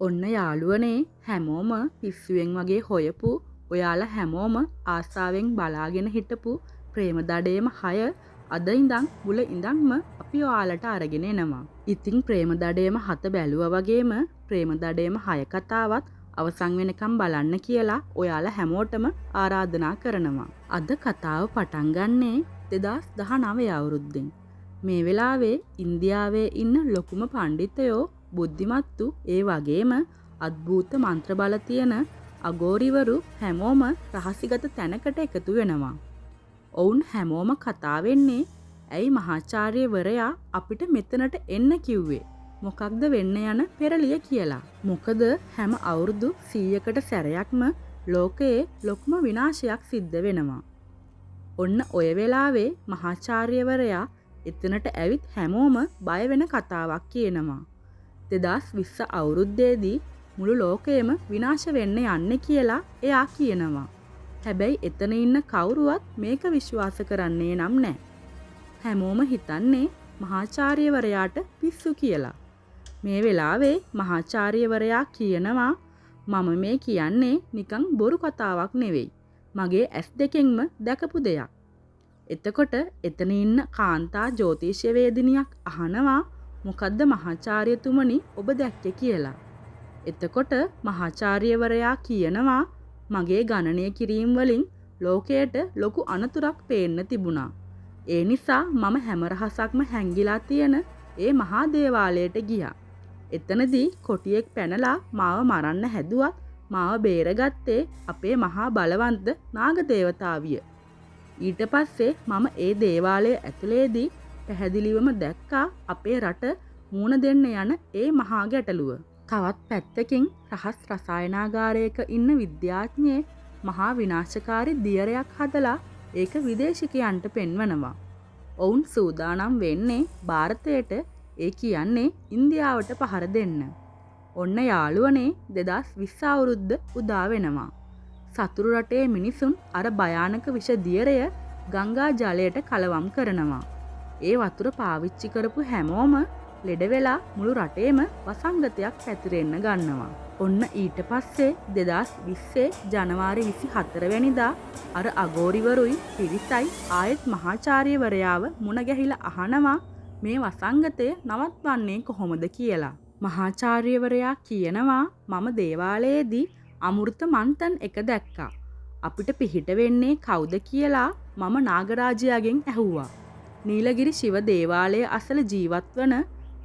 ඔන්න යාළුවනේ හැමෝම පිස්සුවෙන් වගේ හොයපු ඔයාලා හැමෝම ආසාවෙන් බලාගෙන හිටපු ප්‍රේමදඩේම 6 අද ඉඳන් මුල ඉඳන්ම අපි ඔයාලට අරගෙන එනවා. ඉතින් ප්‍රේමදඩේම 7 බැලුවා වගේම ප්‍රේමදඩේම 6 කතාවත් අවසන් වෙනකම් බලන්න කියලා ඔයාලා හැමෝටම ආරාධනා කරනවා. අද කතාව පටන් ගන්නේ 2019 අවුරුද්දෙන්. මේ වෙලාවේ ඉන්දියාවේ ඉන්න ලොකුම පණ්ඩිතයෝ බුද්ධිමත්තු ඒ වගේම අද්භූත මන්ත්‍ර බල තියෙන අගෝරිවරු හැමෝම රහසිගත තැනකට එකතු වෙනවා. ඔවුන් හැමෝම කතා වෙන්නේ ඇයි මහාචාර්යවරයා අපිට මෙතනට එන්න කිව්වේ? මොකක්ද වෙන්න යන පෙරලිය කියලා. මොකද හැම අවුරුදු 100කට සැරයක්ම ලෝකයේ ලොකුම විනාශයක් සිද්ධ වෙනවා. ඔන්න ඔය වෙලාවේ මහාචාර්යවරයා එතනට ඇවිත් හැමෝම බය වෙන කතාවක් කියනවා. 2020 අවුරුද්දේදී මුළු ලෝකයම විනාශ වෙන්න යන්නේ කියලා එයා කියනවා. හැබැයි එතන ඉන්න කවුරුවත් මේක විශ්වාස කරන්නේ නම් නැහැ. හැමෝම හිතන්නේ මහාචාර්යවරයාට පිස්සු කියලා. මේ වෙලාවේ මහාචාර්යවරයා කියනවා මම මේ කියන්නේ නිකන් බොරු කතාවක් නෙවෙයි. මගේ ඇස් දෙකෙන්ම දැකපු දෙයක්. එතකොට එතන ඉන්න කාන්තා ජ්‍යොතිෂ්‍යවේදිනියක් අහනවා මොකද්ද මහාචාර්යතුමනි ඔබ දැක්කේ කියලා. එතකොට මහාචාර්යවරයා කියනවා මගේ ගණනය කිරීම වලින් ලෝකයට ලොකු අනතුරක් පේන්න තිබුණා. ඒ නිසා මම හැම රහසක්ම හැංගිලා තියෙන ඒ මහා දේවාලයට ගියා. එතනදී කොටියෙක් පැනලා මාව මරන්න හැදුවත් මාව බේරගත්තේ අපේ මහා බලවන්ත නාග දේවතාවිය. ඊට පස්සේ මම ඒ දේවාලය ඇතුලේදී පැහැදිලිවම දැක්කා අපේ රට මූණ දෙන්න යන ඒ මහා ගැටලුව. තවත් පැත්තකින් රහස් රසායනාගාරයක ඉන්න විද්‍යාඥයෙක් මහා විනාශකාරී දියරයක් හදලා ඒක විදේශිකයන්ට පෙන්වනවා. ඔවුන් සූදානම් වෙන්නේ ಭಾರತයට ඒ කියන්නේ ඉන්දියාවට පහර දෙන්න. ඔන්න යාළුවනේ 2020 අවුරුද්ද උදා වෙනවා. සතුරු රටේ මිනිසුන් අර භයානක විෂ දියරය ගංගා ජලයට කලවම් කරනවා. ඒ වතුර පාවිච්චි කරපු හැමෝම ලෙඩ වෙලා මුළු රටේම වසංගතයක් පැතිරෙන්න ගන්නවා. ඔන්න ඊට පස්සේ 2020 ජනවාරි 24 වෙනිදා අර අගෝරිවරුයි පිරිසයි ආයෙත් මහාචාර්යවරයාව මුණ ගැහිලා අහනවා මේ වසංගතය නවත්වන්නේ කොහොමද කියලා. මහාචාර්යවරයා කියනවා මම දේවාලයේදී අමෘත මන්තන් එක දැක්කා. අපිට පිහිට වෙන්නේ කවුද කියලා මම නාගරාජයාගෙන් ඇහුවා. නීලගිරි ශිව දේවාලයේ අසල ජීවත් වන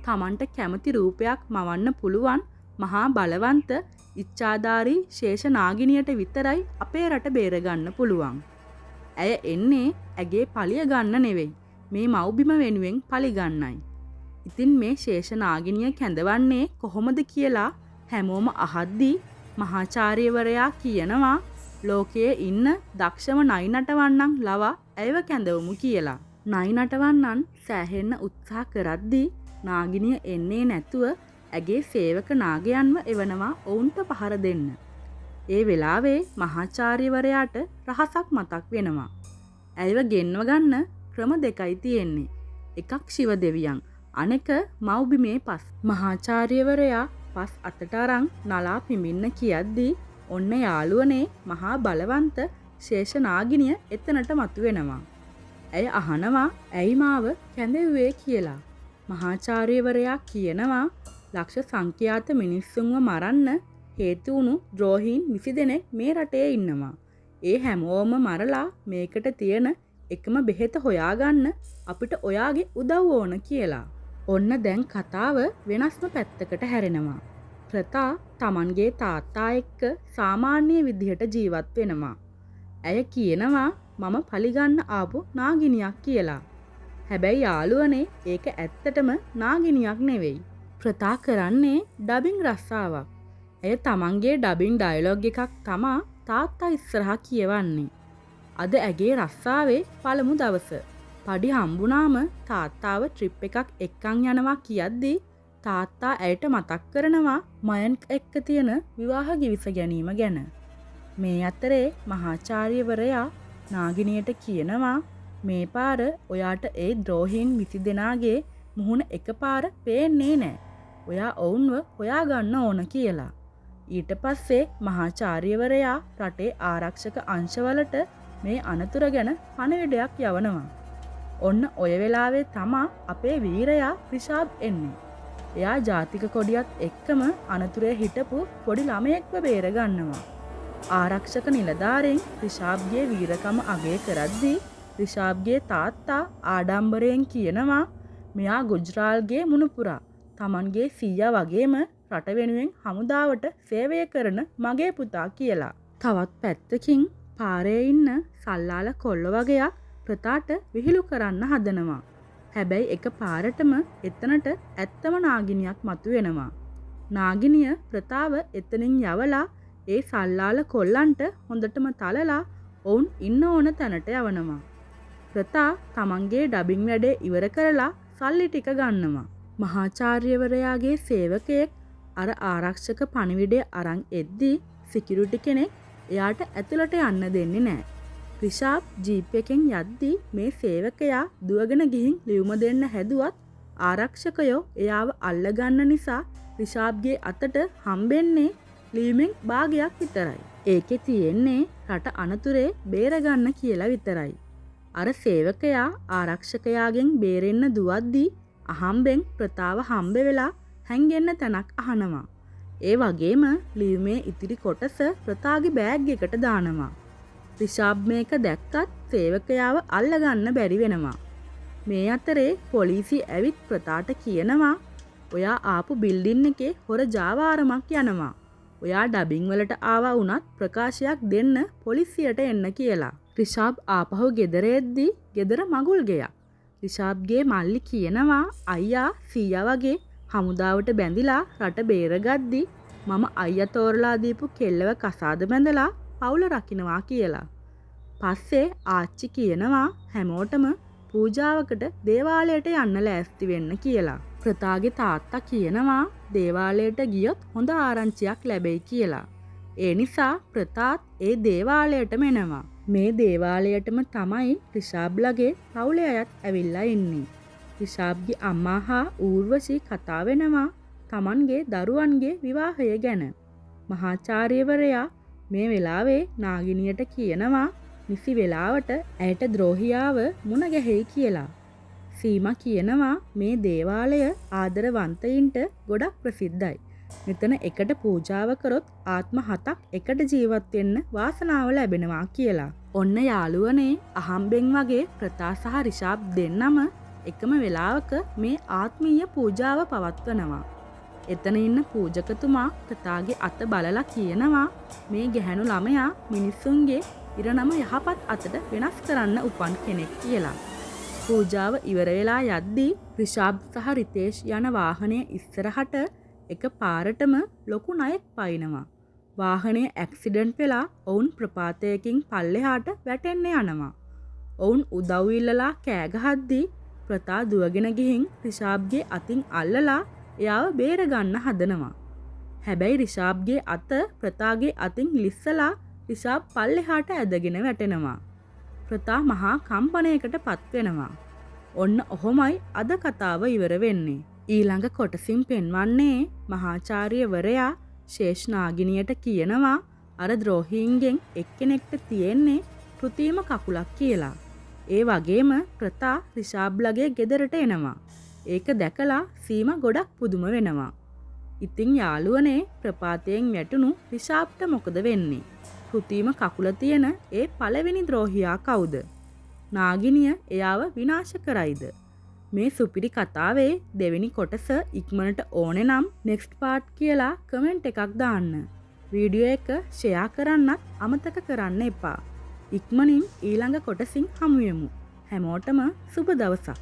තමන්ට කැමති රූපයක් මවන්න පුළුවන් මහා බලවන්ත ඉච්ඡාධාරී ශේෂ නාගිනියට විතරයි අපේ රට බේරගන්න පුළුවන්. ඇය එන්නේ ඇගේ පලිය ගන්න නෙවෙයි. මේ මව්බිම වෙනුවෙන් පලි ගන්නයි. ඉතින් මේ ශේෂ නාගිනිය කැඳවන්නේ කොහොමද කියලා හැමෝම අහද්දී මහාචාර්යවරයා කියනවා ලෝකයේ ඉන්න දක්ෂම නයි නටවන්නන් ලවා ඇයව කැඳවමු කියලා. නයි නටවන්නන් සෑහෙන්න උත්සාහ කරද්දී නාගිනිය එන්නේ නැතුව ඇගේ සේවක නාගයන්ව එවනවා ඔවුන්ට පහර දෙන්න. ඒ වෙලාවේ මහාචාර්යවරයාට රහසක් මතක් වෙනවා. ඇයව ගෙන්ව ගන්න ක්‍රම දෙකයි තියෙන්නේ. එකක් ශිව දෙවියන්, අනෙක මව්බිමේ පස්. මහාචාර්යවරයා පස් අතට අරන් නලා පිඹින්න කියද්දී ඔන්න යාළුවනේ මහා බලවන්ත ශේෂ නාගිනිය එතනට මතුවෙනවා. ඇය අහනවා ඇයි මාව කැඳෙව්වේ කියලා. මහාචාර්යවරයා කියනවා ලක්ෂ සංඛ්‍යාත මිනිස්සුන්ව මරන්න හේතු වුණු ද්‍රෝහීන් 20 දෙනෙක් මේ රටේ ඉන්නවා. ඒ හැමෝම මරලා මේකට තියෙන එකම බෙහෙත හොයාගන්න අපිට ඔයාගේ උදව් ඕන කියලා. ඔන්න දැන් කතාව වෙනස්ම පැත්තකට හැරෙනවා. ප්‍රතා තමන්ගේ තාත්තා එක්ක සාමාන්‍ය විදිහට ජීවත් වෙනවා. ඇය කියනවා මම පලිගන්න ආපු නාගිනියක් කියලා. හැබැයි යාළුවනේ ඒක ඇත්තටම නාගිනියක් නෙවෙයි. ප්‍රතා කරන්නේ ඩබින් රස්සාවක්. ඇය තමන්ගේ ඩබින් ඩයලොග් එකක් තමා තාත්තා ඉස්සරහා කියවන්නේ. අද ඇගේ රස්සාවේ පළමු දවස. පඩි හම්බුනාම තාත්තාව ට්‍රිප් එකක් එක්කන් යනවා කියද්දී තාත්තා ඇයට මතක් කරනවා මයන්ක් එක්ක තියෙන විවාහ ගිවිස ගැනීම ගැන. මේ අතරේ මහාචාර්යවරයා නාගිනියට කියනවා මේ පාර ඔයාට ඒ ද්‍රෝහීන් 20 දෙනාගේ මුහුණ එකපාර පේන්නේ නැහැ. ඔයා ඔවුන්ව හොයාගන්න ඕන කියලා. ඊට පස්සේ මහාචාර්යවරයා රටේ ආරක්ෂක අංශවලට මේ අනතුර ගැන පණිවිඩයක් යවනවා. ඔන්න ඔය වෙලාවේ තමා අපේ වීරයා රිෂාබ් එන්නේ. එයා ජාතික කොඩියත් එක්කම අනතුරේ හිටපු පොඩි ළමයෙක්ව බේරගන්නවා. ආරක්ෂක නිලධාරීන් රිෂාබ්ගේ වීරකම අගය කරද්දී රිෂාබ්ගේ තාත්තා ආඩම්බරයෙන් කියනවා මෙයා ගුජරාල්ගේ මුණුපුරා. තමන්ගේ සීයා වගේම රට වෙනුවෙන් හමුදාවට සේවය කරන මගේ පුතා කියලා. තවත් පැත්තකින් පාරේ ඉන්න සල්ලාල කොල්ල වගේක් ප්‍රතාට විහිළු කරන්න හදනවා. හැබැයි එක පාරටම එතනට ඇත්තම නාගිනියක් මතුවෙනවා. නාගිනිය ප්‍රතාව එතනින් යවලා ඒ සල්ලාල කොල්ලන්ට හොඳටම තලලා ඔවුන් ඉන්න ඕන තැනට යවනවා. ප්‍රතා තමන්ගේ ඩබින් වැඩේ ඉවර කරලා සල්ලි ටික ගන්නවා. මහාචාර්යවරයාගේ සේවකයෙක් අර ආරක්ෂක පණිවිඩය අරන් එද්දී සිකියුරිටි කෙනෙක් එයාට ඇතුළට යන්න දෙන්නේ නැහැ. රිෂාබ් ජීප් එකෙන් යද්දී මේ සේවකයා දුවගෙන ගිහින් ලියුම දෙන්න හැදුවත් ආරක්ෂකයෝ එයාව අල්ලගන්න නිසා රිෂාබ්ගේ අතට හම්බෙන්නේ ලියුමෙන් භාගයක් විතරයි. ඒකේ තියෙන්නේ රට අනතුරේ බේරගන්න කියලා විතරයි. අර සේවකයා ආරක්ෂකයාගෙන් බේරෙන්න දුවද්දී අහම්බෙන් ප්‍රතාව හම්බ වෙලා හැංගෙන්න තැනක් අහනවා. ඒ වගේම ලියුමේ ඉතිරි කොටස ප්‍රතාගේ බෑග් එකට දානවා. රිෂාබ් මේක දැක්කත් සේවකයාව අල්ලගන්න බැරි වෙනවා. මේ අතරේ පොලිසිය ඇවිත් ප්‍රතාට කියනවා ඔයා ආපු බිල්ඩින් එකේ හොර ජාවාරමක් යනවා. ඔයා ඩබින් වලට ආවා වුණත් ප්‍රකාශයක් දෙන්න පොලිසියට එන්න කියලා. රිෂාබ් ආපහු ගෙදර එද්දී ගෙදර මගුල් ගෙයක්. රිෂාබ්ගේ මල්ලි කියනවා අයියා සීයා වගේ හමුදාවට බැඳිලා රට බේරගද්දි මම අයියා තෝරලා දීපු කෙල්ලව කසාද බැඳලා පවුල රකින්නවා කියලා. පස්සේ ආච්චි කියනවා හැමෝටම පූජාවකට දේවාලයට යන්න ලෑස්ති වෙන්න කියලා. ප්‍රතාගේ තාත්තා කියනවා දේවාලයට ගියොත් හොඳ ආරංචියක් ලැබෙයි කියලා. ඒ නිසා ප්‍රතාත් ඒ දේවාලයටම එනවා. මේ දේවාලයටම තමයි රිෂාබ්ලගේ පවුලේ අයත් ඇවිල්ලා ඉන්නේ. රිෂාබ්ගේ අම්මා හා ඌර්වශී කතා වෙනවා තමන්ගේ දරුවන්ගේ විවාහය ගැන. මහාචාර්යවරයා මේ වෙලාවේ නාගිනියට කියනවා නිසි වෙලාවට ඇයට ද්‍රෝහියාව මුණ ගැහෙයි කියලා. සීමා කියනවා මේ දේවාලය ආදරවන්තයින්ට ගොඩක් ප්‍රසිද්ධයි. මෙතන එකට පූජාව කරොත් ආත්ම 7ක් එකට ජීවත් වෙන්න වාසනාව ලැබෙනවා කියලා. ඔන්න යාළුවනේ අහම්බෙන් වගේ ප්‍රතා සහ රිෂාබ් දෙන්නම එකම වෙලාවක මේ ආත්මීය පූජාව පවත්වනවා. එතන ඉන්න පූජකතුමා ප්‍රතාගේ අත බලලා කියනවා මේ ගැහැණු ළමයා මිනිස්සුන්ගේ ඉරණම යහපත් අතට වෙනස් කරන්න උපන් කෙනෙක් කියලා. පූජාව ඉවර වෙලා යද්දී රිෂාබ් සහ රිතේෂ් යන වාහනය ඉස්සරහට එක පාරටම ලොකු ණයෙක් පයින්නවා. වාහනේ ඇක්සිඩන්ට් වෙලා ඔවුන් ප්‍රපාතයකින් පල්ලෙහාට වැටෙන්න යනවා. ඔවුන් උදව් ඉල්ලලා කෑ ගහද්දී ප්‍රතා දුවගෙන ගිහින් රිෂාබ්ගේ අතින් අල්ලලා එයාව බේර ගන්න හදනවා. හැබැයි රිෂාබ්ගේ අත ප්‍රතාගේ අතින් ලිස්සලා රිෂාබ් පල්ලෙහාට ඇදගෙන වැටෙනවා. ප්‍රතා මහා කම්පනයකට පත් වෙනවා. ඔන්න ඔහොමයි අද කතාව ඉවර වෙන්නේ. ඊළඟ කොටසින් පෙන්වන්නේ මහාචාර්යවරයා ශේෂ් නාගිනියට කියනවා අර ද්‍රෝහීන්ගෙන් එක්කෙනෙක්ට තියෙන්නේ කෘත්‍රිම කකුලක් කියලා. ඒ වගේම ප්‍රතා රිෂාබ්ලගේ ගෙදරට එනවා. ඒක දැකලා සීමා ගොඩක් පුදුම වෙනවා. ඉතින් යාළුවනේ ප්‍රපාතයෙන් වැටුණු රිෂාබ්ට මොකද වෙන්නේ? කෘත්‍රිම කකුල තියෙන ඒ පළවෙනි ද්‍රෝහියා කවුද? නාගිනිය එයාව විනාශ කරයිද? මේ සුපිරි කතාවේ දෙවෙනි කොටස ඉක්මනට ඕනේ නම් next part කියලා කමෙන්ට් එකක් දාන්න. වීඩියෝ එක ෂෙයා කරන්නත් අමතක කරන්න එපා. ඉක්මනින් ඊළඟ කොටසින් හමු වෙමු. හැමෝටම සුබ දවසක්.